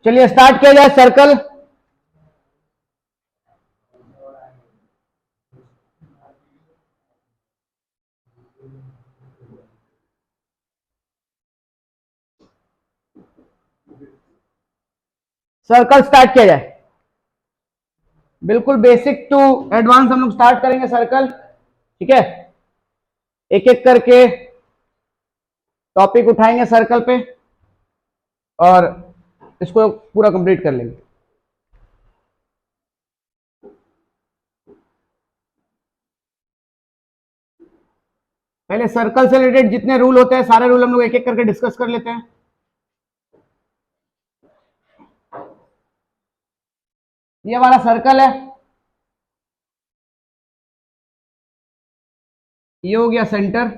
चलिए स्टार्ट किया जाए। सर्कल सर्कल स्टार्ट किया जाए। बिल्कुल बेसिक टू एडवांस हम लोग स्टार्ट करेंगे सर्कल, ठीक है। एक एक करके टॉपिक उठाएंगे सर्कल पे और इसको पूरा कंप्लीट कर लेंगे। पहले सर्कल से रिलेटेड जितने रूल होते हैं सारे रूल हम लोग एक एक करके डिस्कस कर लेते हैं। ये हमारा सर्कल है, ये हो गया सेंटर,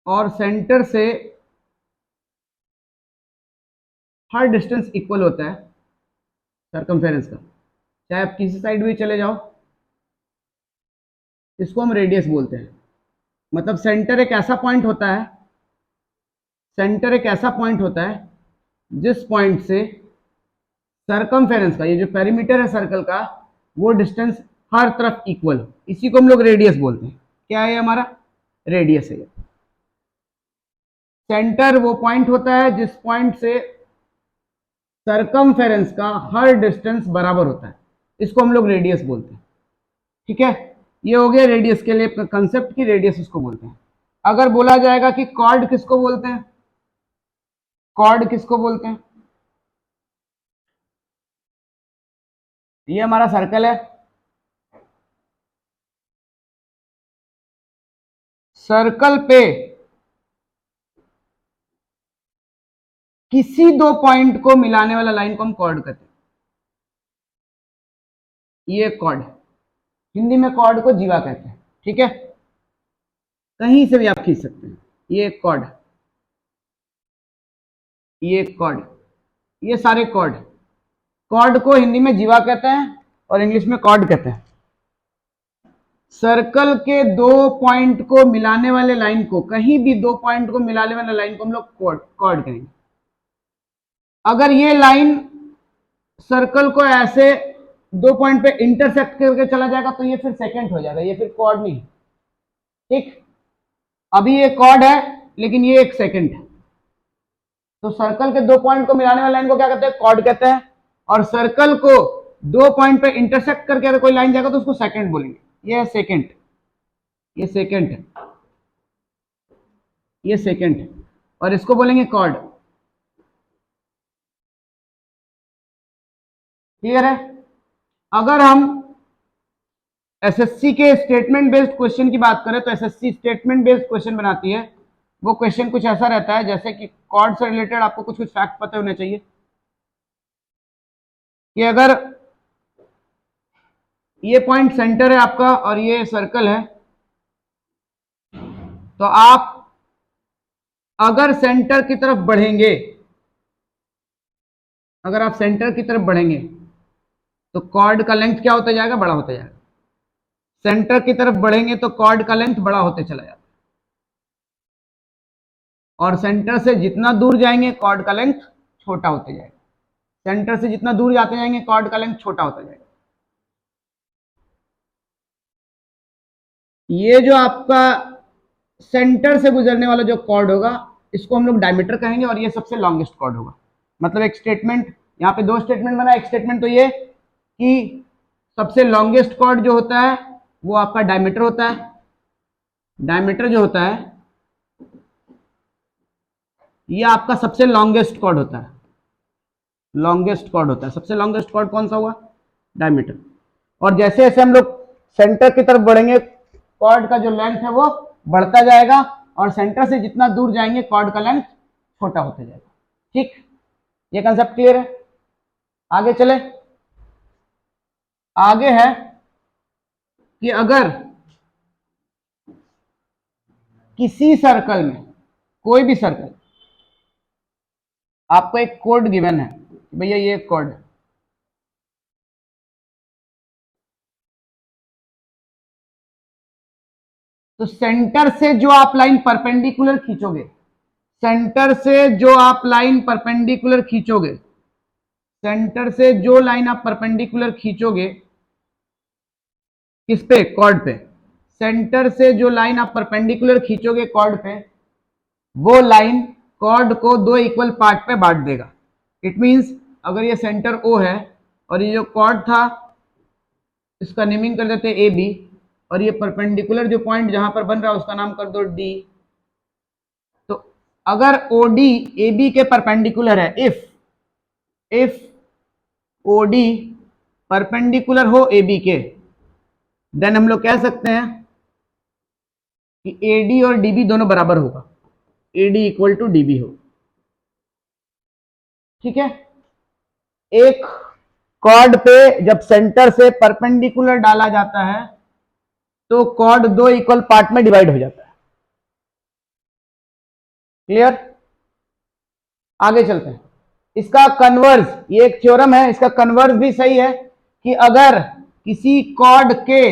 और सेंटर से हर डिस्टेंस इक्वल होता है सर्कमफेरेंस का, चाहे आप किसी साइड भी चले जाओ। इसको हम रेडियस बोलते हैं। मतलब सेंटर एक ऐसा पॉइंट होता है, सेंटर एक ऐसा पॉइंट होता है जिस पॉइंट से सर्कमफेरेंस का, ये जो पेरीमीटर है सर्कल का, वो डिस्टेंस हर तरफ इक्वल हो, इसी को हम लोग रेडियस बोलते हैं। क्या है हमारा? रेडियस है। सेंटर वो पॉइंट होता है जिस पॉइंट से सर्कमफेरेंस का हर डिस्टेंस बराबर होता है, इसको हम लोग रेडियस बोलते हैं, ठीक है। ये हो गया रेडियस के लिए कंसेप्ट की, रेडियस इसको बोलते हैं। अगर बोला जाएगा कि कॉर्ड किसको बोलते हैं, कॉर्ड किसको बोलते हैं? ये हमारा सर्कल है, सर्कल पे किसी दो पॉइंट को मिलाने वाला लाइन को हम कॉर्ड कहते हैं। ये कॉर्ड, हिंदी में कॉर्ड को जीवा कहते हैं, ठीक है। कहीं से भी आप खींच सकते हैं। ये कॉर्ड, ये कॉर्ड, ये सारे कॉर्ड, कॉर्ड को हिंदी में जीवा कहते हैं और इंग्लिश में कॉर्ड कहते हैं। सर्कल के दो पॉइंट को मिलाने वाले लाइन को, कहीं भी दो पॉइंट को मिलाने वाले लाइन को हम लोग कॉर्ड कहेंगे। अगर ये लाइन सर्कल को ऐसे दो पॉइंट पे इंटरसेक्ट करके चला जाएगा तो ये फिर सेकेंड हो जाएगा, ये फिर कॉर्ड नहीं, ठीक। अभी ये कॉर्ड है लेकिन ये एक सेकेंड है, तो सर्कल के दो पॉइंट को मिलाने वाली लाइन को क्या कहते हैं? कॉर्ड कहते हैं। और सर्कल को दो पॉइंट पे इंटरसेक्ट करके अगर कोई लाइन जाएगा तो उसको सेकेंड बोलेंगे। ये है सेकेंड, ये सेकेंड है, ये सेकेंड है, और इसको बोलेंगे कॉर्ड। क्लियर है? अगर हम एसएससी के स्टेटमेंट बेस्ड क्वेश्चन की बात करें तो एसएससी स्टेटमेंट बेस्ड क्वेश्चन बनाती है। वो क्वेश्चन कुछ ऐसा रहता है जैसे कि कॉर्ड से रिलेटेड आपको कुछ कुछ फैक्ट पता होने चाहिए कि अगर ये पॉइंट सेंटर है आपका और ये सर्कल है, तो आप अगर सेंटर की तरफ बढ़ेंगे, अगर आप सेंटर की तरफ बढ़ेंगे तो कॉर्ड का लेंथ क्या होता जाएगा? बड़ा होता जाएगा। सेंटर की तरफ बढ़ेंगे तो कॉर्ड का लेंथ बड़ा होते चला जाता है, और सेंटर से जितना दूर जाएंगे कॉर्ड का लेंथ छोटा होते जाएगा। सेंटर से जितना दूर जाते जाएंगे कॉर्ड का लेंथ छोटा होता जाएगा। ये जो आपका सेंटर से गुजरने वाला जो कॉर्ड होगा इसको हम लोग डायमीटर कहेंगे, और ये सबसे लॉन्गेस्ट कॉर्ड होगा। मतलब एक स्टेटमेंट, यहाँ पे दो स्टेटमेंट बना। एक स्टेटमेंट तो ये कि सबसे लॉन्गेस्ट कॉर्ड जो होता है वो आपका डायमीटर होता है। डायमीटर जो होता है ये आपका सबसे लॉन्गेस्ट कॉर्ड होता है, लॉन्गेस्ट कॉर्ड होता है। सबसे लॉन्गेस्ट कॉर्ड कौन सा हुआ? डायमीटर। और जैसे जैसे हम लोग सेंटर की तरफ बढ़ेंगे कॉर्ड का जो लेंथ है वो बढ़ता जाएगा, और सेंटर से जितना दूर जाएंगे कॉर्ड का लेंथ छोटा होता जाएगा, ठीक। ये कंसेप्ट क्लियर है? आगे चले। आगे है कि अगर किसी सर्कल में, कोई भी सर्कल, आपको एक कोड गिवन है, भैया ये कोड है, तो सेंटर से जो आप लाइन परपेंडिकुलर खींचोगे, सेंटर से जो आप लाइन परपेंडिकुलर खींचोगे, सेंटर से जो लाइन आप परपेंडिकुलर खींचोगे किस पे, कॉर्ड पे, सेंटर से जो लाइन आप परपेंडिकुलर खींचोगे कॉर्ड पे, वो लाइन कॉर्ड को दो इक्वल पार्ट पे बांट देगा। इट मींस अगर ये सेंटर ओ है और ये जो कॉर्ड था इसका नेमिंग कर देते ए बी, और ये परपेंडिकुलर जो पॉइंट जहां पर बन रहा है उसका नाम कर दो डी। तो अगर ओ डी ए बी के परपेंडिकुलर है, इफ ओ डी परपेंडिकुलर हो ए बी के, देन हम लोग कह सकते हैं कि ए डी और डी बी दोनों बराबर होगा, A D equal to D B हो। ठीक है, एक कॉर्ड पे जब सेंटर से परपेंडिकुलर डाला जाता है तो कॉर्ड दो इक्वल पार्ट में डिवाइड हो जाता है। क्लियर? आगे चलते हैं। इसका कन्वर्स, ये एक थ्योरम है, इसका कन्वर्स भी सही है कि अगर किसी कॉर्ड के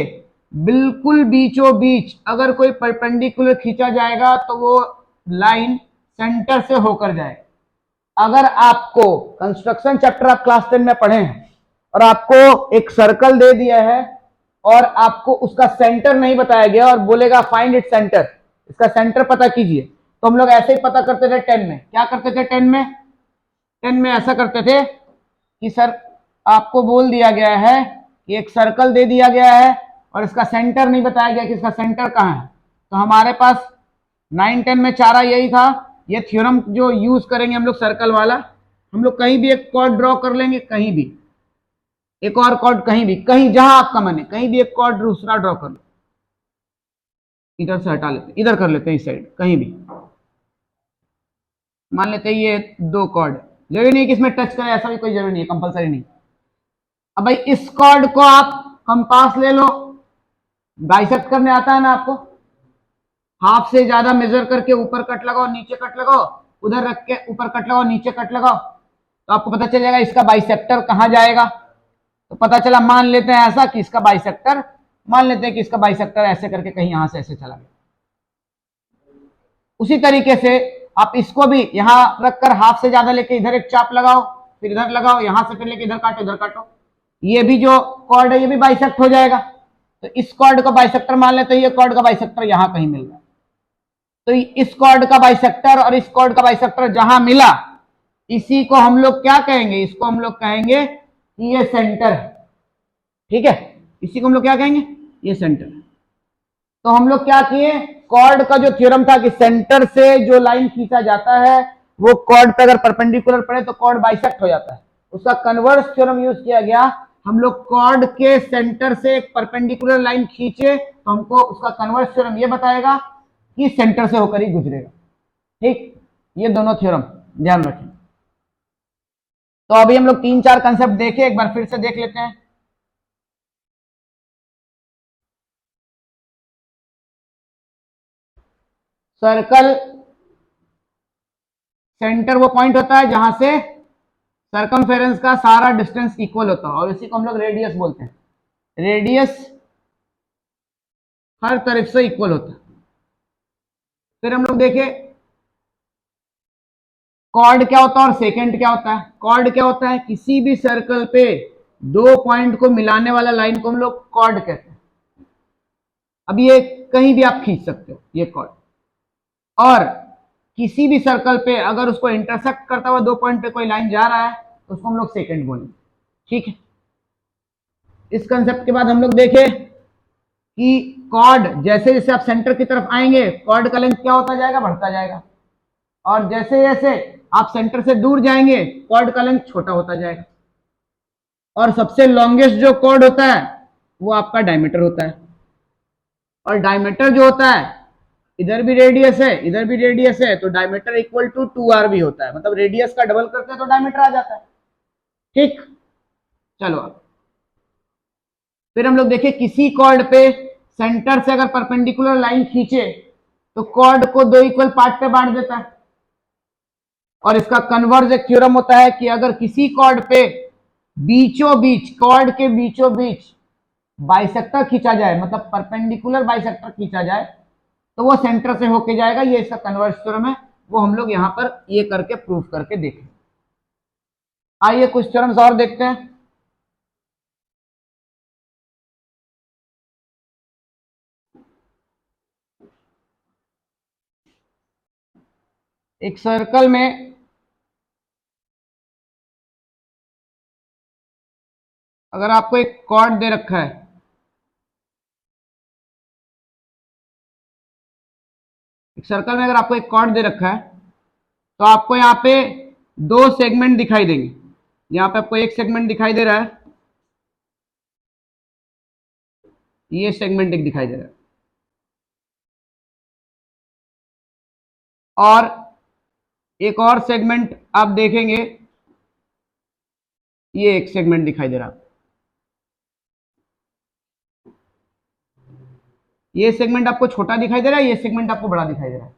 बिल्कुल बीचों बीच अगर कोई परपेंडिकुलर खींचा जाएगा तो वो लाइन सेंटर से होकर जाएगा। अगर आपको कंस्ट्रक्शन चैप्टर आप क्लास 10 में पढ़े हैं और आपको एक सर्कल दे दिया है और आपको उसका सेंटर नहीं बताया गया और बोलेगा फाइंड इट सेंटर, इसका सेंटर पता कीजिए, तो हम लोग ऐसे ही पता करते थे 10 में। क्या करते थे 10 में ऐसा करते थे कि सर आपको बोल दिया गया है कि एक सर्कल दे दिया गया है और इसका सेंटर नहीं बताया गया कि इसका सेंटर कहाँ है, तो हमारे पास 9-10 में चारा यही था। ये थ्योरम जो यूज करेंगे हम लोग सर्कल वाला, हम लोग कहीं भी एक कॉर्ड ड्रॉ कर लेंगे, कहीं भी एक और कॉर्ड, कहीं भी, कहीं जहां आपका मन है कहीं भी एक कॉर्ड दूसरा ड्रॉ कर लो, इधर से हटा लेते, इधर कर लेते हैं इस साइड, कहीं भी मान लेते हैं ये दो कॉर्ड, जरूरी नहीं कि इसमें टच करें, ऐसा भी कोई जरूरी नहीं है, कंपलसरी नहीं। अब भाई इस कॉर्ड को आप कंपास ले लो, बाइसेक्ट करने आता है ना आपको, हाफ से ज्यादा मेजर करके ऊपर कट लगाओ, नीचे कट लगाओ, उधर रख के ऊपर कट लगाओ, नीचे कट लगाओ, तो आपको पता चल जाएगा इसका बाइसेक्टर कहां जाएगा। तो पता चला, मान लेते हैं ऐसा कि इसका बाइसेक्टर, मान लेते हैं कि इसका बाइसेक्टर ऐसे करके कहीं यहां से ऐसे चला गया। उसी तरीके से आप इसको भी यहां रखकर हाफ से ज्यादा लेके इधर एक चाप लगाओ, फिर इधर लगाओ, यहां से फिर लेके इधर काटो, इधर काटो, ये भी जो कॉर्ड है ये भी बाइसेक्ट हो जाएगा। तो इस कॉर्ड का बाइसेक्टर मान लेते हैं, ये कॉर्ड का बाइसेक्टर यहां कहीं मिल रहा है, तो इस कॉर्ड का बाइसेक्टर और इस कॉर्ड का बाइसेक्टर जहां मिला, इसी को हम लोग क्या कहेंगे, इसको हम लोग कहेंगे कि ये सेंटर है। ठीक है, इसी को हम लोग क्या कहेंगे, ये सेंटर है। तो हम लोग क्या किए, कॉर्ड का जो थ्योरम था कि सेंटर से जो लाइन खींचा जाता है वो कॉर्ड पे अगर परपेंडिकुलर पड़े तो कॉर्ड बाइसेक्ट हो जाता है, उसका कन्वर्स थ्योरम यूज किया गया। हम लोग कॉर्ड के सेंटर से एक परपेंडिकुलर लाइन खींचे तो हमको उसका कन्वर्स थ्योरम ये बताएगा कि सेंटर से होकर ही गुजरेगा। ठीक, ये दोनों थ्योरम ध्यान रखें। तो अभी हम लोग 3-4 कंसेप्ट देखे, एक बार फिर से देख लेते हैं। सर्कल सेंटर वो पॉइंट होता है जहां से सर्कमफेरेंस का सारा डिस्टेंस इक्वल होता है और इसी को हम लोग रेडियस बोलते हैं। रेडियस हर तरफ से इक्वल होता है। फिर हम लोग देखे कॉर्ड क्या होता है और सेकेंड क्या होता है। कॉर्ड क्या होता है, किसी भी सर्कल पे दो पॉइंट को मिलाने वाला लाइन को हम लोग कॉर्ड कहते हैं। अब ये कहीं भी आप खींच सकते हो ये कॉर्ड, और किसी भी सर्कल पे अगर उसको इंटरसेक्ट करता हुआ दो पॉइंट पे कोई लाइन जा रहा है तो उसको हम लोग सेकेंड बोलेंगे। ठीक है, इस कंसेप्ट के बाद हम लोग देखे कि कॉर्ड जैसे जैसे आप सेंटर की तरफ आएंगे कॉर्ड का लेंथ क्या होता जाएगा, बढ़ता जाएगा, और जैसे जैसे आप सेंटर से दूर जाएंगे कॉर्ड का लेंथ छोटा होता जाएगा। और सबसे लॉन्गेस्ट जो कॉर्ड होता है वो आपका डायमीटर होता है, और डायमीटर जो होता है, इधर भी रेडियस है इधर भी रेडियस है, तो डायमीटर इक्वल टू 2r भी होता है, मतलब रेडियस का डबल करते हैं तो डायमीटर आ जाता है। ठीक, चलो अब फिर हम लोग देखें किसी कॉर्ड पे सेंटर से अगर परपेंडिकुलर लाइन खींचे तो कॉर्ड को दो इक्वल पार्ट पे बांट देता है, और इसका कन्वर्स एक थ्योरम होता है कि अगर किसी कॉर्ड पे बीचों बीच, कॉर्ड के बीचों बीच बाइसेक्टर खींचा जाए, मतलब परपेंडिकुलर बाइसेक्टर खींचा जाए, तो वो सेंटर से होके जाएगा। ये इसका कन्वर्स थ्योरम है, वो हम लोग यहां पर ये करके प्रूफ करके देखें। आइए कुछ थ्योरम्स और देखते हैं। एक सर्कल में अगर आपको एक कॉर्ड दे रखा है, एक सर्कल में अगर आपको एक कॉर्ड दे रखा है, तो आपको यहाँ पे दो सेगमेंट दिखाई देंगे। यहाँ पे आपको एक सेगमेंट दिखाई दे रहा है, ये सेगमेंट एक दिखाई दे रहा है, और एक और सेगमेंट आप देखेंगे, ये एक सेगमेंट दिखाई दे रहा है। ये सेगमेंट आपको छोटा दिखाई दे रहा है, ये सेगमेंट आपको बड़ा दिखाई दे रहा है।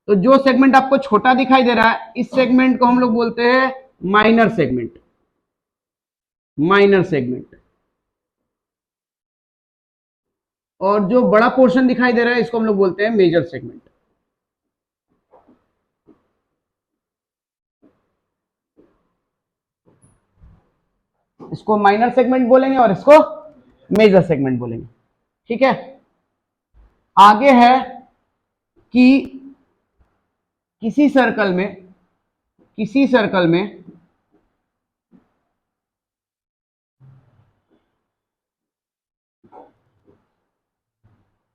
तो जो सेगमेंट आपको छोटा दिखाई दे रहा है, इस सेगमेंट को हम लोग बोलते हैं माइनर सेगमेंट। Minor segment. और जो बड़ा पोर्शन दिखाई दे रहा है, इसको हम लोग बोलते हैं मेजर सेगमेंट। इसको माइनर सेगमेंट बोलेंगे और इसको मेजर सेगमेंट बोलेंगे। ठीक है। आगे है कि किसी सर्कल में, किसी सर्कल में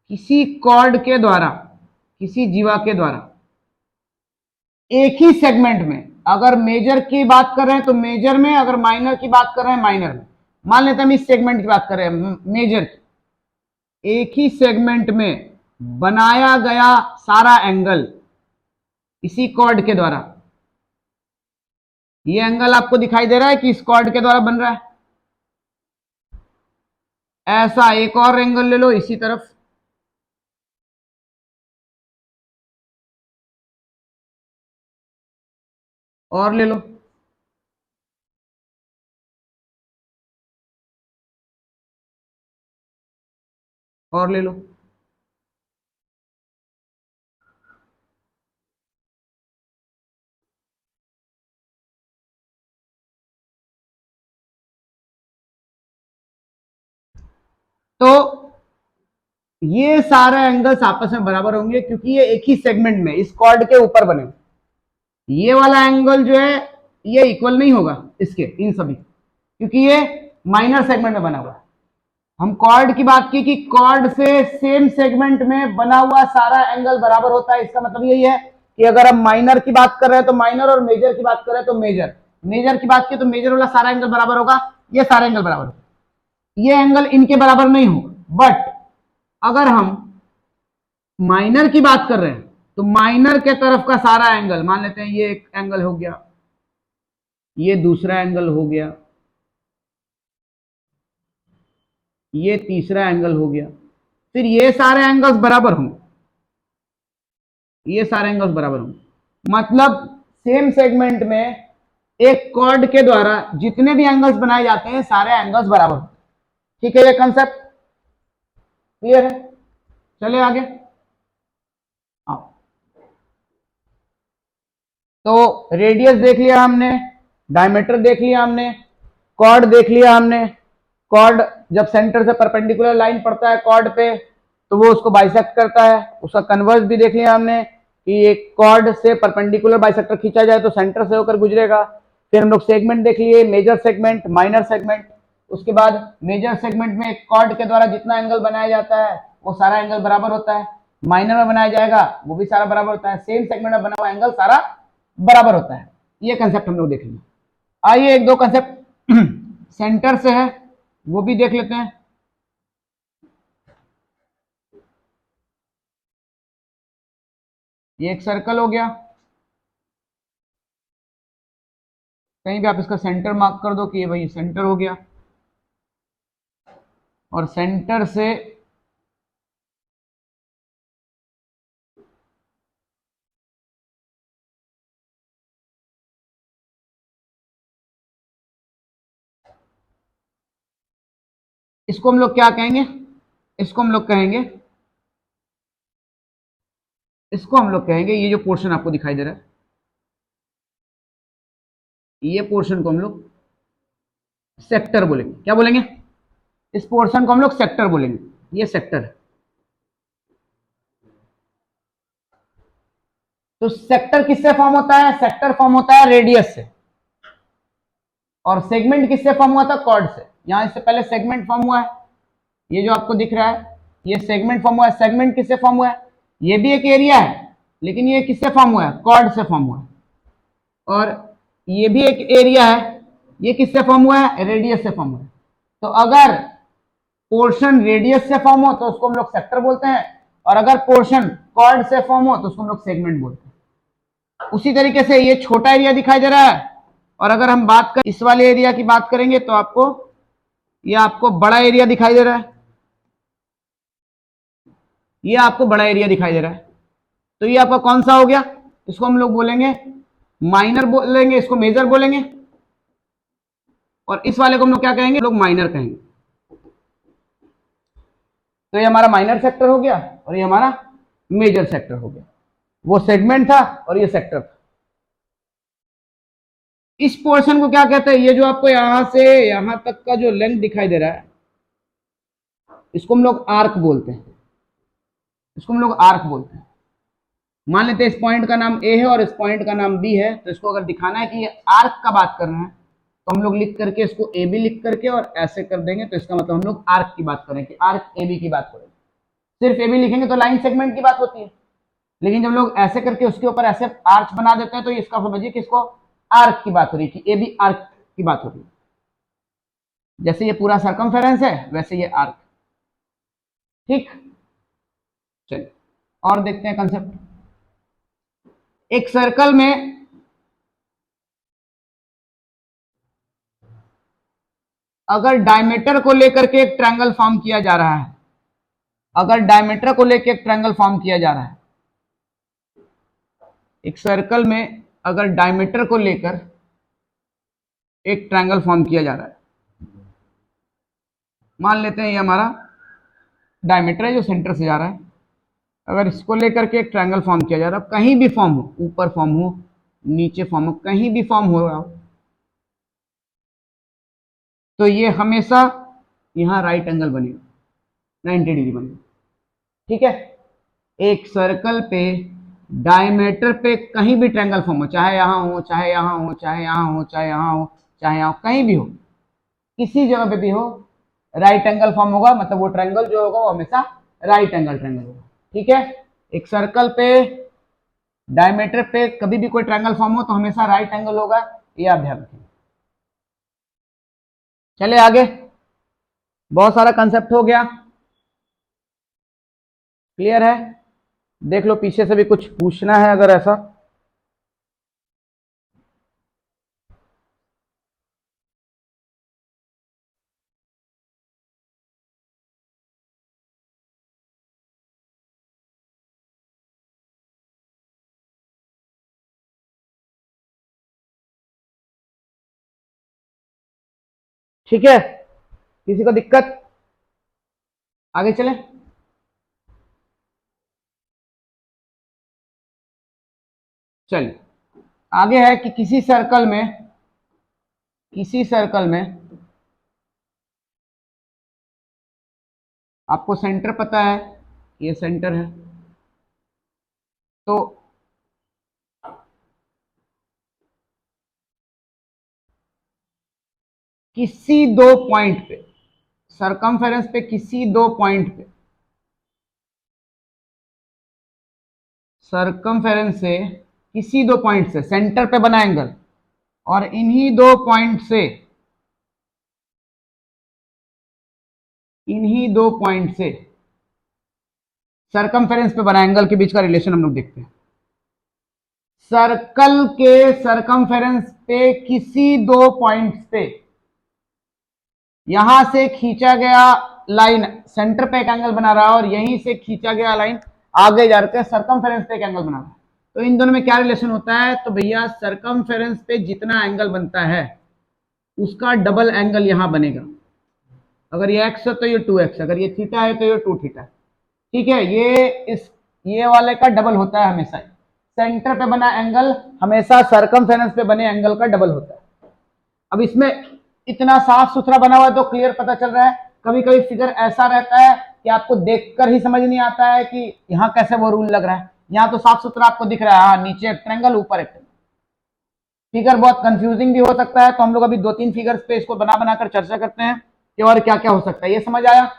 किसी कॉर्ड के द्वारा, किसी जीवा के द्वारा एक ही सेगमेंट में, अगर मेजर की बात कर रहे हैं तो मेजर में, अगर माइनर की बात कर रहे हैं माइनर में, मान लेते हैं हम इस सेगमेंट की बात कर रहे हैं मेजर की, एक ही सेगमेंट में बनाया गया सारा एंगल इसी कॉर्ड के द्वारा, ये एंगल आपको दिखाई दे रहा है कि इस कॉर्ड के द्वारा बन रहा है। ऐसा एक और एंगल ले लो इसी तरफ, और ले लो, और ले लो। तो ये सारे एंगल्स आपस में बराबर होंगे क्योंकि ये एक ही सेगमेंट में इस कॉर्ड के ऊपर बने। ये वाला एंगल जो है ये इक्वल नहीं होगा इसके, इन सभी, क्योंकि ये माइनर सेगमेंट में बना हुआ है। हम कॉर्ड की बात की कि कॉर्ड से सेम सेगमेंट में बना हुआ सारा एंगल बराबर होता है। इसका मतलब यही है कि अगर हम माइनर की बात कर रहे हैं तो माइनर, और मेजर की बात कर रहे हैं तो मेजर, मेजर की बात की तो मेजर वाला सारा एंगल बराबर होगा, ये सारा एंगल बराबर होगा, ये एंगल इनके बराबर नहीं होगा। बट अगर हम माइनर की बात कर रहे हैं तो माइनर के तरफ का सारा एंगल, मान लेते हैं ये एक एंगल हो गया, ये दूसरा एंगल हो गया, ये तीसरा एंगल हो गया, फिर ये सारे एंगल्स बराबर होंगे, ये सारे एंगल्स बराबर होंगे। मतलब सेम सेगमेंट में एक कॉर्ड के द्वारा जितने भी एंगल्स बनाए जाते हैं सारे एंगल्स बराबर होंगे। ठीक है, ये कंसेप्ट क्लियर है? चलिए आगे आओ। तो रेडियस देख लिया हमने, डायमीटर देख लिया हमने, कॉर्ड देख लिया हमने। कॉर्ड जब सेंटर से परपेंडिकुलर लाइन पड़ता है कॉर्ड पे तो वो उसको बाइसेक्ट करता है, उसका कन्वर्स भी देख लिया हमने कि एक कॉर्ड से परपेंडिकुलर बाइसेक्टर खींचा जाए तो सेंटर से होकर गुजरेगा। फिर हम लोग सेगमेंट देख लिए, मेजर सेगमेंट, माइनर सेगमेंट। उसके बाद मेजर सेगमेंट में एक कॉर्ड के द्वारा जितना एंगल बनाया जाता है वो सारा एंगल बराबर होता है, माइनर में बनाया जाएगा वो भी सारा बराबर होता है, सेम सेगमेंट में बना हुआ एंगल सारा बराबर होता है। ये कंसेप्ट हम लोग देख लेंगे। आइए एक दो कंसेप्ट सेंटर से है वो भी देख लेते हैं। ये एक सर्कल हो गया, कहीं भी आप इसका सेंटर मार्क कर दो कि ये भाई सेंटर हो गया, और सेंटर से इसको हम लोग क्या कहेंगे, इसको हम लोग कहेंगे इसको हम लोग कहेंगे, ये जो पोर्शन आपको दिखाई दे रहा है, ये पोर्शन को हम लोग सेक्टर बोलेंगे। क्या बोलेंगे? इस पोर्शन को हम लोग सेक्टर बोलेंगे। ये सेक्टर है। तो सेक्टर किससे फॉर्म होता है? सेक्टर फॉर्म होता है रेडियस से, और सेगमेंट किससे फॉर्म हुआ था? कॉर्ड से। यहां इससे पहले सेगमेंट फॉर्म हुआ है, ये जो आपको दिख रहा है ये सेगमेंट फॉर्म हुआ है। सेगमेंट किससे फॉर्म हुआ है? ये भी एक एरिया है, लेकिन ये किससे फॉर्म हुआ है? कॉर्ड से फॉर्म हुआ है। और ये भी एक एरिया है, ये किससे फॉर्म हुआ है? रेडियस से फॉर्म हुआ है। तो अगर पोर्शन रेडियस से फॉर्म हो तो उसको हम लोग सेक्टर बोलते हैं, और अगर पोर्शन कॉर्ड से फॉर्म हो तो उसको हम लोग सेगमेंट बोलते हैं। उसी तरीके से ये छोटा एरिया दिखाई दे रहा है, और अगर हम बात करें इस वाले एरिया की बात करेंगे तो ये आपको बड़ा एरिया दिखाई दे रहा है, ये आपको बड़ा एरिया दिखाई दे रहा है। तो ये आपका कौन सा हो गया? इसको हम लोग बोलेंगे माइनर बोलेंगे, इसको मेजर बोलेंगे, और इस वाले को हम लोग क्या कहेंगे? लोग माइनर कहेंगे। तो ये हमारा माइनर सेक्टर हो गया और ये हमारा मेजर सेक्टर हो गया। वो सेगमेंट था और ये सेक्टर था। इस पोर्शन को क्या कहते हैं? ये जो आपको यहां से यहां तक का जो लेंथ दिखाई दे रहा है, इसको हम लोग आर्क बोलते हैं। इसको हम लोग आर्क बोलते हैं। मान लेते हैं इस पॉइंट का नाम ए है और इस पॉइंट का नाम बी है, तो इसको अगर दिखाना है कि ये आर्क का बात कर रहे हैं तो हम लोग लिख करके इसको ए बी लिख करके और ऐसे कर देंगे, तो इसका मतलब हम लोग आर्क की बात करें कि आर्क ए बी की बात करें। सिर्फ ए बी लिखेंगे तो लाइन सेगमेंट की बात होती है, लेकिन जब लोग ऐसे करके उसके ऊपर ऐसे आर्च बना देते हैं तो इसका समझिए कि इसको आर्क की बात हो रही है, कि ए बी आर्क की बात हो रही है। जैसे ये पूरा सरकमफेरेंस है वैसे ये आर्क। ठीक, चलिए और देखते हैं कंसेप्ट। एक सर्कल में अगर डायमीटर को लेकर के एक ट्रायंगल फॉर्म किया जा रहा है, अगर डायमीटर को लेकर एक ट्रायंगल फॉर्म किया जा रहा है, एक सर्कल में अगर डायमीटर को लेकर एक ट्रायंगल फॉर्म किया जा रहा है, मान लेते हैं ये हमारा डायमीटर है जो सेंटर से जा रहा है। अगर इसको लेकर के एक ट्रायंगल फॉर्म किया जा रहा है, कहीं भी फॉर्म हो, ऊपर फॉर्म हो, नीचे फॉर्म हो, कहीं भी फॉर्म हो रहा हो, तो ये हमेशा यहां राइट एंगल बनेगा, 90 डिग्री बनेगा। ठीक है, एक सर्कल पे डायमीटर पे कहीं भी ट्रायंगल फॉर्म हो, चाहे यहां हो, चाहे यहां हो, चाहे यहां हो, चाहे यहां हो, चाहे यहां हो, कहीं भी हो, किसी जगह पे भी हो, राइट एंगल फॉर्म होगा। मतलब वो ट्रायंगल जो होगा वो हमेशा राइट एंगल ट्रायंगल होगा। ठीक है, एक सर्कल पे डायमीटर पे कभी भी कोई ट्रायंगल फॉर्म हो तो हमेशा राइट एंगल होगा, ये आप ध्यान रखें। चले आगे, बहुत सारा कंसेप्ट हो गया, क्लियर है? देख लो पीछे से भी कुछ पूछना है अगर ऐसा। ठीक है, किसी को दिक्कत? आगे चले। चलिए आगे है कि किसी सर्कल में आपको सेंटर पता है, ये सेंटर है, तो किसी दो पॉइंट पे, सरकमफेरेंस पे किसी दो पॉइंट पे, सरकमफेरेंस से किसी दो पॉइंट से सेंटर पे बना एंगल, और इन्हीं दो पॉइंट से सरकमफेरेंस पे बना एंगल के बीच का रिलेशन हम लोग देखते हैं। सर्कल के सरकमफेरेंस पे किसी दो पॉइंट्स पे यहां से खींचा गया लाइन सेंटर पे एक एंगल बना रहा है, और यहीं से खींचा गया लाइन आगे जाकर सरकमफेरेंस पे एक एंगल बना रहा है। तो इन दोनों में क्या रिलेशन होता है? तो भैया सरकमफेरेंस पे जितना एंगल बनता है उसका डबल एंगल यहां बनेगा। अगर ये एक्स है तो ये 2x, अगर ये थीटा है तो ये 2 थीटा। ठीक है, ये वाले का डबल होता है हमेशा। सेंटर पे बना एंगल हमेशा सरकमफेरेंस पे बने एंगल का डबल होता है। अब इसमें इतना साफ सुथरा बना हुआ है तो क्लियर पता चल रहा है। कभी कभी फिगर ऐसा रहता है कि आपको देखकर ही समझ नहीं आता है कि यहाँ कैसे वो रूल लग रहा है। यहाँ तो साफ सुथरा आपको दिख रहा है, हाँ नीचे एक ट्रायंगल ऊपर एक ट्रायंगल। फिगर बहुत कंफ्यूजिंग भी हो सकता है, तो हम लोग अभी 2-3 फिगर्स पे इसको बना बनाकर चर्चा करते हैं कि और क्या क्या हो सकता है। ये समझ आया?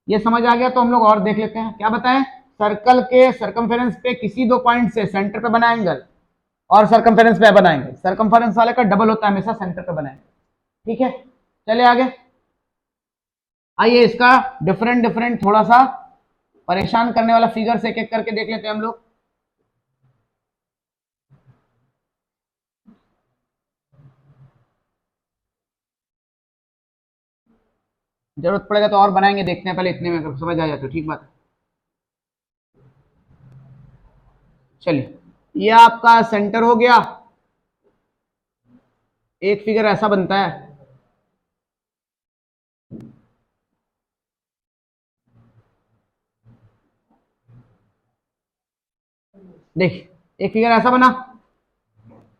ये समझ आ गया तो हम लोग और देख लेते हैं। क्या बताएं? सर्कल के सरकमफेरेंस पे किसी दो पॉइंट से सेंटर पे बना एंगल और सरकमफेरेंस पे बना एंगल, सरकमफेरेंस वाले का डबल होता है हमेशा सेंटर पे बना एंगल। ठीक है, चले आगे। आइए इसका डिफरेंट डिफरेंट थोड़ा सा परेशान करने वाला फिगर से एक एक करके देख लेते हैं हम लोग। जरूरत पड़ेगा तो और बनाएंगे, देखते हैं, पहले इतने में समझ आ जाए तो ठीक बात है। चलिए, ये आपका सेंटर हो गया। एक फिगर ऐसा बनता है, देख एक फिगर ऐसा बना।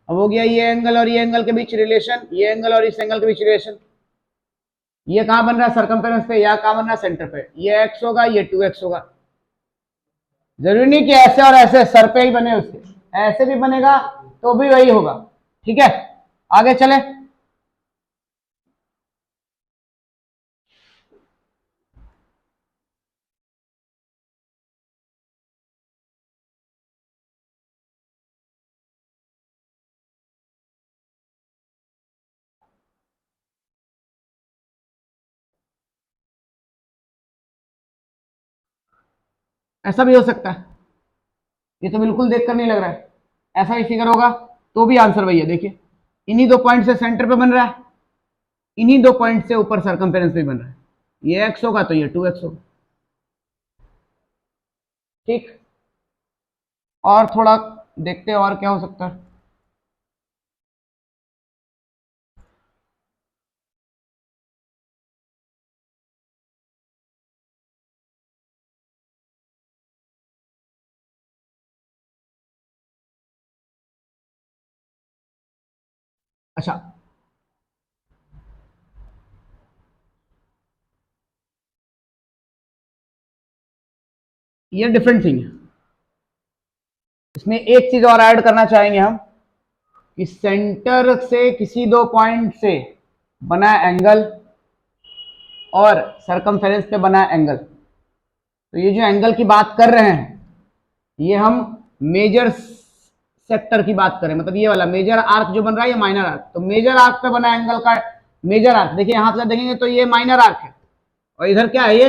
अब हो गया ये एंगल और ये एंगल के बीच रिलेशन, ये एंगल और इस एंगल के बीच रिलेशन। ये कहां बन रहा है? सरकमफेरेंस पे। या कहां बन रहा है? सेंटर पे। ये x होगा, ये 2x होगा। जरूरी नहीं कि ऐसे और ऐसे सर पे ही बने, उसके ऐसे भी बनेगा तो भी वही होगा। ठीक है, आगे चले। ऐसा भी हो सकता है, ये तो बिल्कुल देखकर नहीं लग रहा है। ऐसा ही फिगर होगा तो भी आंसर वही है। देखिए, इन्हीं दो पॉइंट से सेंटर पे बन रहा है, इन्हीं दो पॉइंट से ऊपर सरकमफेरेंस पे बन रहा है। ये x होगा तो ये 2x होगा। ठीक, और थोड़ा देखते हैं और क्या हो सकता है। अच्छा, ये डिफरेंट थिंग है। इसमें एक चीज और ऐड करना चाहेंगे हम कि सेंटर से किसी दो पॉइंट से बना एंगल और सरकमफेरेंस पे बना एंगल। तो ये जो एंगल की बात कर रहे हैं ये हम मेजर सेक्टर की बात करें, मतलब ये वाला मेजर आर्क जो बन रहा है ये माइनर आर्क। तो मेजर आर्क पे बना एंगल का मेजर आर्क, देखिए यहां से देखेंगे तो ये माइनर आर्क है और इधर क्या है? ये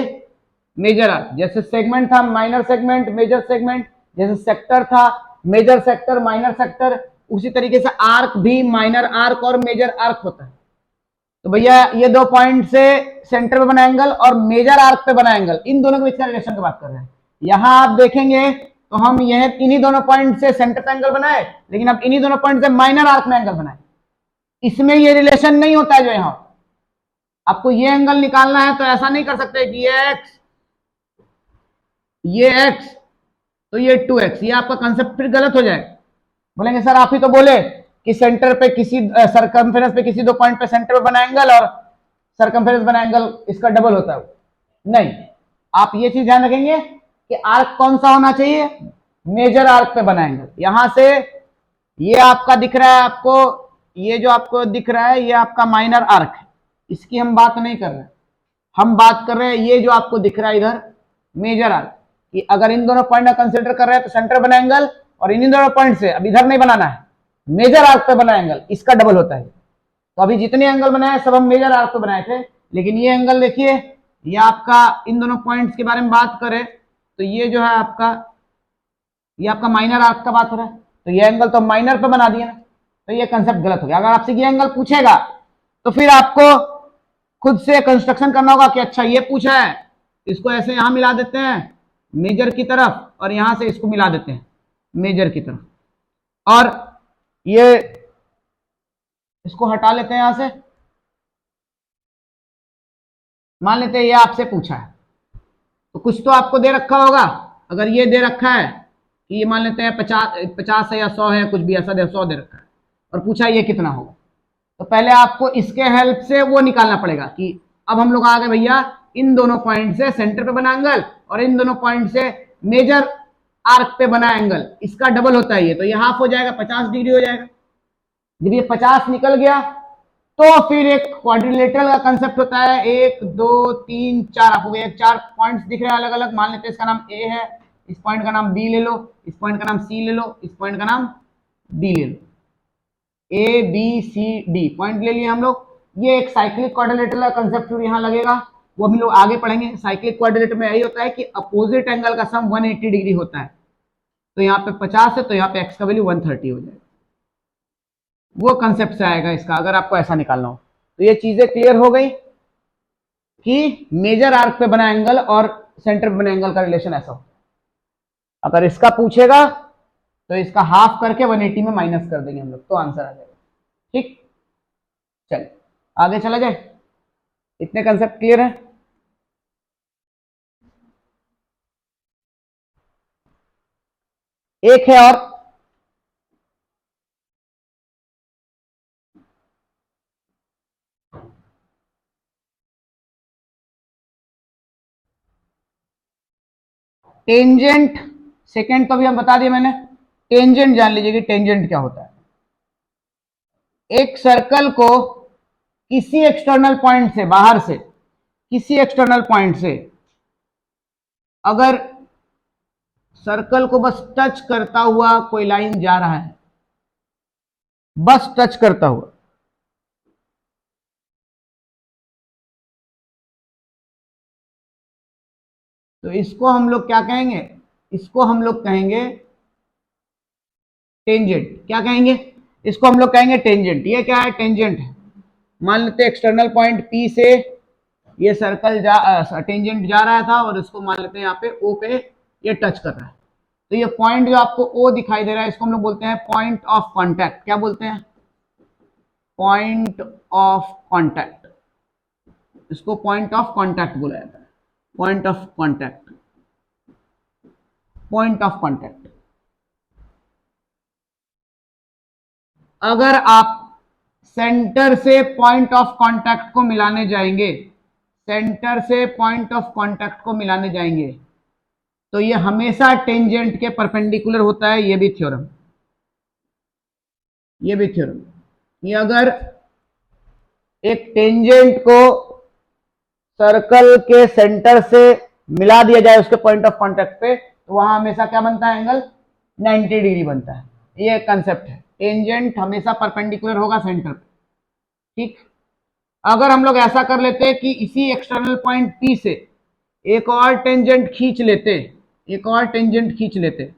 मेजर आर्क। जैसे सेगमेंट था माइनर सेगमेंट, मेजर सेगमेंट, जैसे सेक्टर था मेजर सेक्टर, माइनर सेक्टर, उसी तरीके से आर्क भी माइनर आर्क और मेजर आर्क होता है। तो भैया ये दो पॉइंट से सेंटर पे बना एंगल और मेजर आर्क पे बना एंगल, इन दोनों के बीच का रिलेशन की बात कर रहे हैं। यहां आप देखेंगे तो हम यह इन्हीं दोनों पॉइंट से सेंटर पे एंगल बनाए, लेकिन अब इन्हीं दोनों पॉइंट से माइनर आर्क में एंगल बनाए। इसमें ये रिलेशन नहीं होता है जो यहां। आपको ये एंगल निकालना है तो ऐसा नहीं कर सकते कि ये x तो ये 2x, ये आपका कंसेप्ट फिर गलत हो जाएगा। बोलेंगे सर आप ही तो बोले कि सेंटर पे किसी सरकमफेरेंस पे किसी दो पॉइंट पे सेंटर पे बना एंगल और सरकमफेरेंस बना एंगल इसका डबल होता है। नहीं, आप ये चीज ध्यान रखेंगे कि आर्क कौन सा होना चाहिए? मेजर आर्क पे बना एंगल। यहां से ये आपका दिख रहा है आपको, ये जो आपको दिख रहा है ये आपका माइनर आर्क है, इसकी हम बात नहीं कर रहे। हम बात कर रहे हैं ये जो आपको दिख रहा है इधर मेजर आर्क, कि अगर इन दोनों पॉइंट का कंसिडर कर रहे हैं तो सेंटर बना एंगल और इन दोनों पॉइंट से अब इधर नहीं बनाना है, मेजर आर्क पे बना एंगल इसका डबल होता है। तो अभी जितने एंगल बनाए सब हम मेजर आर्क पे बनाए थे, लेकिन ये एंगल देखिए, ये आपका इन दोनों पॉइंट्स के बारे में बात करें तो ये जो है आपका, ये आपका माइनर आर्क का बात हो रहा है, तो ये एंगल तो माइनर पे बना दिया ना, तो ये कंसेप्ट गलत हो गया। अगर आपसे ये एंगल पूछेगा तो फिर आपको खुद से कंस्ट्रक्शन करना होगा कि अच्छा ये पूछा है, इसको ऐसे यहां मिला देते हैं मेजर की तरफ और यहां से इसको मिला देते हैं मेजर की तरफ, और ये इसको हटा लेते हैं यहां से। मान लेते हैं ये आपसे पूछा है तो कुछ तो आपको दे रखा होगा अगर ये दे रखा है कि ये मान लेते हैं 50 है या 100 है, कुछ भी ऐसा 100 दे रखा है और पूछा ये कितना होगा, तो पहले आपको इसके हेल्प से वो निकालना पड़ेगा कि अब हम लोग आ गए भैया इन दोनों पॉइंट से सेंटर पे बना एंगल और इन दोनों पॉइंट से मेजर आर्क पे बना एंगल, इसका डबल होता है ये, तो ये हाफ हो जाएगा, 50 डिग्री हो जाएगा। जब ये 50 निकल गया तो फिर एक क्वाड्रिलेटरल का कंसेप्ट होता है, 1 2 3 4, आपको एक 4 पॉइंट्स दिख रहे हैं अलग अलग, मान लेते हैं इसका नाम ए है, इस पॉइंट का नाम बी ले लो, इस पॉइंट का नाम सी ले लो, इस पॉइंट का नाम डी ले लो, A B C D point ले लिए हम लोग। ये एक साइक्लिक क्वाड्रिलेटरल का कंसेप्ट फिर यहाँ लगेगा, वो हम लोग आगे पढ़ेंगे। साइक्लिक क्वाड्रिलेटर में यही होता है कि अपोजिट एंगल का सम 180 डिग्री होता है, तो यहाँ पे 50 है तो यहाँ पे एक्स का वैल्यू 130 हो जाएगा, वो कंसेप्ट से आएगा इसका, अगर आपको ऐसा निकालना हो। तो ये चीजें क्लियर हो गई कि मेजर आर्क पे बना एंगल और सेंटर पे बना एंगल का रिलेशन ऐसा हो। अगर इसका पूछेगा तो इसका हाफ करके 180 में माइनस कर देंगे हम लोग, तो आंसर आ जाएगा। ठीक, चलिए आगे चला जाए। इतने कंसेप्ट क्लियर है? एक है और, टेंजेंट। सेकंड तो अभी हम बता दिए मैंने, टेंजेंट जान लीजिए कि टेंजेंट क्या होता है। एक सर्कल को किसी एक्सटर्नल पॉइंट से, बाहर से किसी एक्सटर्नल पॉइंट से अगर सर्कल को बस टच करता हुआ कोई लाइन जा रहा है, बस टच करता हुआ, तो इसको हम लोग क्या कहेंगे? इसको हम लोग कहेंगे टेंजेंट। क्या कहेंगे? इसको हम लोग कहेंगे टेंजेंट। ये क्या है? टेंजेंट है। मान लेते हैं एक्सटर्नल पॉइंट पी से ये सर्कल टेंजेंट जा रहा था और इसको मान लेते हैं यहाँ पे ओ पे ये टच कर रहा है, तो ये पॉइंट जो आपको ओ दिखाई दे रहा है इसको हम लोग बोलते हैं पॉइंट ऑफ कॉन्टैक्ट। क्या बोलते हैं? Point of contact. इसको पॉइंट ऑफ कॉन्टैक्ट बोला जाता है, point of contact, point of contact. अगर आप सेंटर से पॉइंट ऑफ कांटेक्ट को मिलाने जाएंगे, सेंटर से पॉइंट ऑफ कांटेक्ट को मिलाने जाएंगे, तो ये हमेशा टेंजेंट के परपेंडिकुलर होता है। ये भी थ्योरम, ये भी थ्योरम। ये अगर एक टेंजेंट को सर्कल के सेंटर से मिला दिया जाए उसके पॉइंट ऑफ कांटेक्ट पे, तो वहां हमेशा क्या बनता है? एंगल 90 डिग्री बनता है। ये कंसेप्ट है, टेंजेंट हमेशा परपेंडिकुलर होगा सेंटर पे। ठीक, अगर हम लोग ऐसा कर लेते कि इसी एक्सटर्नल पॉइंट पी से एक और टेंजेंट खींच लेते, एक और टेंजेंट खींच लेते,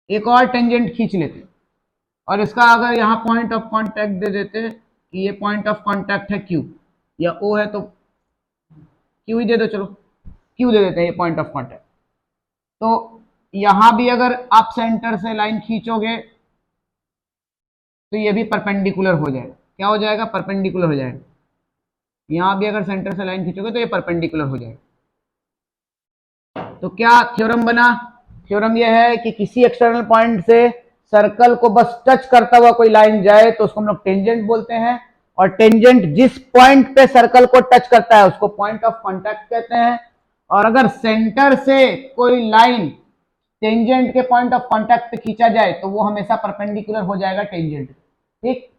एक और टेंजेंट खींच लेते, और इसका अगर यहाँ पॉइंट ऑफ कांटेक्ट दे देते कि ये पॉइंट ऑफ कांटेक्ट है क्यू या ओ है, तो क्यू ही दे दो, चलो क्यू दे देते हैं ये पॉइंट ऑफ कांटेक्ट। तो यहां भी अगर आप सेंटर से लाइन खींचोगे तो ये भी परपेंडिकुलर हो जाएगा। क्या हो जाएगा? परपेंडिकुलर हो जाएगा। यहां भी अगर सेंटर से लाइन खींचोगे तो ये परपेंडिकुलर हो जाएगा। तो क्या थ्योरम बना? थ्योरम ये है कि किसी एक्सटर्नल पॉइंट से सर्कल को बस टच करता हुआ कोई लाइन जाए तो उसको हम लोग टेंजेंट बोलते हैं, और टेंजेंट जिस पॉइंट पे सर्कल को टच करता है उसको पॉइंट ऑफ कांटेक्ट कहते हैं। और अगर सेंटर से कोई लाइन टेंजेंट के पॉइंट ऑफ कांटेक्ट पे खींचा जाए तो वो हमेशा परपेंडिकुलर हो जाएगा टेंजेंट। ठीक,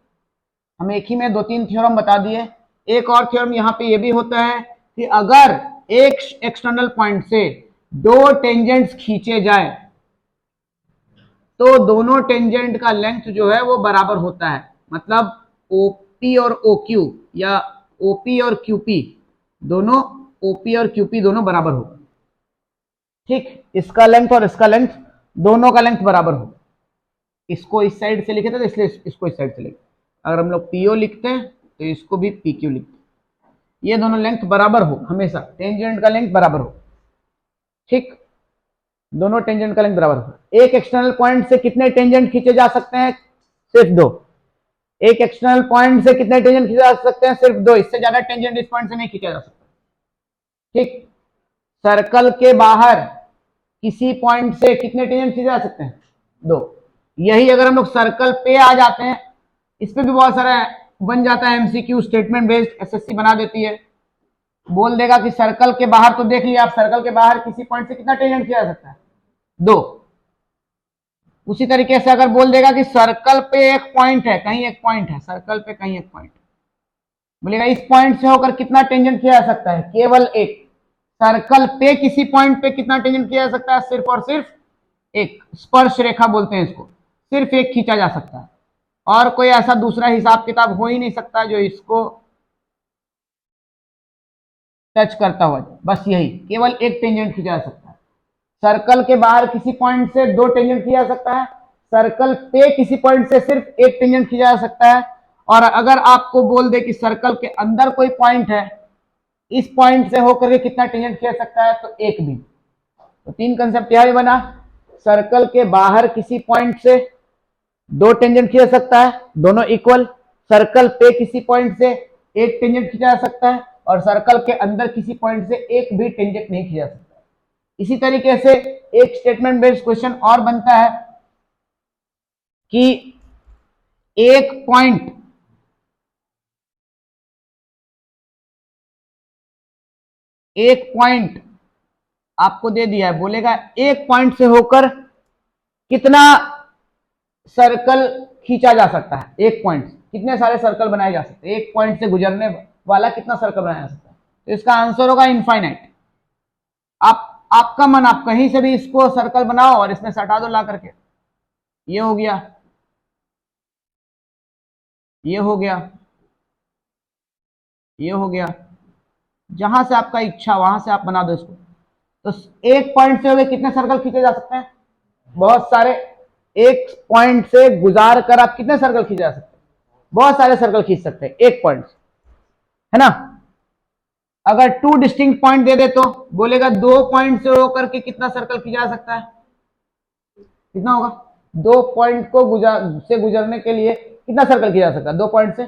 हम एक ही में 2-3 थ्योरम बता दिए। एक और थ्योरम यहाँ पे ये भी होता है कि अगर एक एक्सटर्नल पॉइंट से दो टेंजेंट्स खींचे जाए तो दोनों टेंजेंट का लेंथ जो है वो बराबर होता है। मतलब ओपी और ओक्यू या ओपी और क्यूपी दोनों, ओपी और क्यूपी दोनों बराबर होगा। ठीक, इसका लेंथ और इसका लेंथ दोनों का लेंथ बराबर हो। इसको इस साइड से लिखे थे तो इसलिए इसको इस साइड से लिखे। अगर हम लोग पीओ लिखते हैं तो इसको भी पीक्यू लिखते हैं। ये दोनों लेंथ बराबर हो, हमेशा टेंजेंट का लेंथ बराबर हो। ठीक, दोनों टेंजेंट का लेंथ बराबर हो। एक एक्सटर्नल पॉइंट से कितने टेंजेंट खींचे जा सकते हैं? सिर्फ दो। एक एक्सटर्नल पॉइंट से कितने टेंजेंट खींचे जा सकते हैं? सिर्फ दो। इससे ज्यादा टेंजेंट इस पॉइंट से नहीं खींचा जा सकता। ठीक, सर्कल के बाहर किसी पॉइंट से कितने टेंजेंट खींचे जा सकते हैं? 2। यही अगर हम लोग सर्कल पे आ जाते हैं, इस पे भी बहुत सारा बन जाता है एमसीक्यू, स्टेटमेंट बेस्ड एसएससी बना देती है। बोल देगा कि सर्कल के बाहर, तो देख लिया आप, सर्कल के बाहर किसी पॉइंट से कितना टेंजेंट खींचा जा सकता है? 2। उसी तरीके से अगर बोल देगा कि सर्कल पे एक पॉइंट है, कहीं एक पॉइंट है, सर्कल पे कहीं एक पॉइंट, बोलेगा इस पॉइंट से होकर कितना टेंजेंट खींचा जा सकता है? केवल एक। सर्कल पे किसी पॉइंट पे कितना टेंजेंट खींचा जा सकता है? सिर्फ और सिर्फ एक। स्पर्श रेखा बोलते हैं इसको, सिर्फ एक खींचा जा सकता है, और कोई ऐसा दूसरा हिसाब किताब हो ही नहीं सकता जो इसको टच करता हुआ। बस यही, केवल एक टेंजेंट खींचा जा सकता है। सर्कल के बाहर किसी पॉइंट से 2 टेंजेंट खींचा जा सकता है, सर्कल पे किसी पॉइंट से सिर्फ एक टेंजेंट खींचा जा सकता है। और अगर आपको बोल दे कि सर्कल के अंदर कोई पॉइंट है, इस पॉइंट से होकर के कितना टेंजेंट खींच सकता है? तो एक भी। तो 3 कंसेप्ट यह भी बना, सर्कल के बाहर किसी पॉइंट से 2 टेंजेंट खींचा सकता है, दोनों इक्वल। सर्कल पे किसी पॉइंट से एक टेंजेंट खींचा जा सकता है, और सर्कल के अंदर किसी पॉइंट से एक भी टेंजेंट नहीं खींचा सकता। इसी तरीके से एक स्टेटमेंट बेस्ड क्वेश्चन और बनता है कि एक पॉइंट आपको दे दिया है, बोलेगा एक पॉइंट से होकर कितना सर्कल खींचा जा सकता है? एक पॉइंट कितने सारे सर्कल बनाए जा सकते हैं? एक पॉइंट से गुजरने वाला कितना सर्कल बनाया जा सकता है? तो इसका आंसर होगा इनफाइनाइट। आपका मन, आप कहीं से भी इसको सर्कल बनाओ और इसमें सटा दो ला करके। ये हो गया, ये हो गया, ये हो गया, जहां से आपका इच्छा वहां से आप बना दो इसको। तो एक पॉइंट से हो गए कितने सर्कल खींचे जा सकते हैं? बहुत सारे। एक पॉइंट से गुजार कर आप कितने सर्कल खींचे जा सकते हैं? बहुत सारे सर्कल खींच सकते हैं एक पॉइंट से, है ना। अगर 2 डिस्टिंक्ट पॉइंट दे दे तो बोलेगा 2 पॉइंट से होकर के कितना सर्कल खींचा जा सकता है? कितना होगा? 2 पॉइंट को गुजरने के लिए कितना सर्कल खींचा जा सकता है 2 पॉइंट से?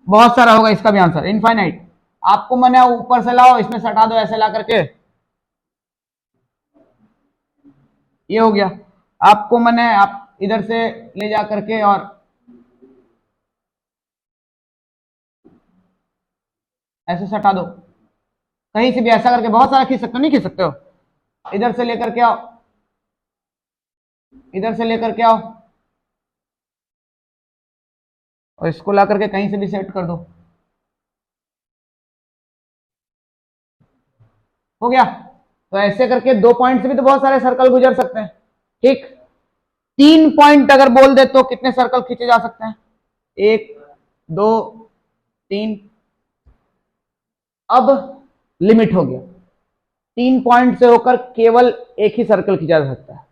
बहुत सारा होगा। इसका भी आंसर इनफाइनाइट। आपको मैंने ऊपर से लाओ, इसमें सटा दो ऐसे ला करके, ये हो गया। आपको मैंने आप इधर से ले जा करके और ऐसे सटा दो, कहीं से भी ऐसा करके बहुत सारा खींच सकते हो, नहीं खींच सकते हो? इधर से लेकर के आओ, इधर से लेकर के आओ, और इसको ला करके कहीं से भी सेट कर दो, हो गया। तो ऐसे करके 2 पॉइंट से भी तो बहुत सारे सर्कल गुजर सकते हैं, ठीक। 3 पॉइंट अगर बोल दे तो कितने सर्कल खींचे जा सकते हैं? 1 2 3। अब लिमिट हो गया, 3 पॉइंट से होकर केवल एक ही सर्कल खींचा जा सकता है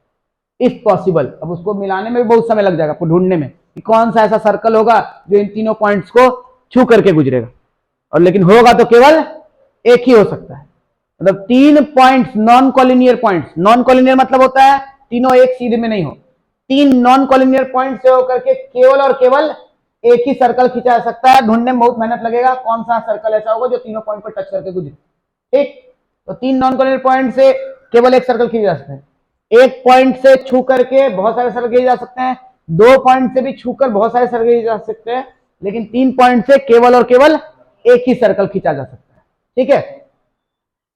इफ पॉसिबल। अब उसको मिलाने में भी बहुत समय लग जाएगा, आपको ढूंढने में कि कौन सा ऐसा सर्कल होगा जो इन तीनों पॉइंट्स को छू करके गुजरेगा, और लेकिन होगा तो केवल एक ही हो सकता है। मतलब 3 points non collinear points, non collinear मतलब होता है तीनों एक सीधे में नहीं हो, 3 नॉन कॉलिनियर पॉइंट से होकर के केवल और केवल एक ही सर्कल खींचा जा सकता है। ढूंढने में बहुत मेहनत लगेगा कौन सा सर्कल ऐसा होगा जो तीनों पॉइंट को टच करके गुजरे, ठीक। तो 3 नॉन कॉलिनियर पॉइंट से केवल एक सर्कल खींचे जा सकते हैं, एक पॉइंट से छू करके बहुत सारे सर्कल खींचे जा सकते हैं, 2 पॉइंट से भी छूकर बहुत सारे सर्कल खींचे जा सकते हैं, लेकिन 3 पॉइंट से केवल और केवल एक ही सर्कल खींचा जा सकता है, ठीक है।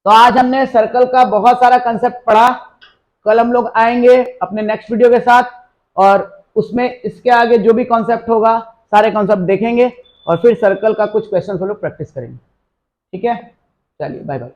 तो आज हमने सर्कल का बहुत सारा कंसेप्ट पढ़ा। कल हम लोग आएंगे अपने नेक्स्ट वीडियो के साथ, और उसमें इसके आगे जो भी कॉन्सेप्ट होगा सारे कॉन्सेप्ट देखेंगे, और फिर सर्कल का कुछ क्वेश्चन हम लोग प्रैक्टिस करेंगे, ठीक है। चलिए बाय बाय।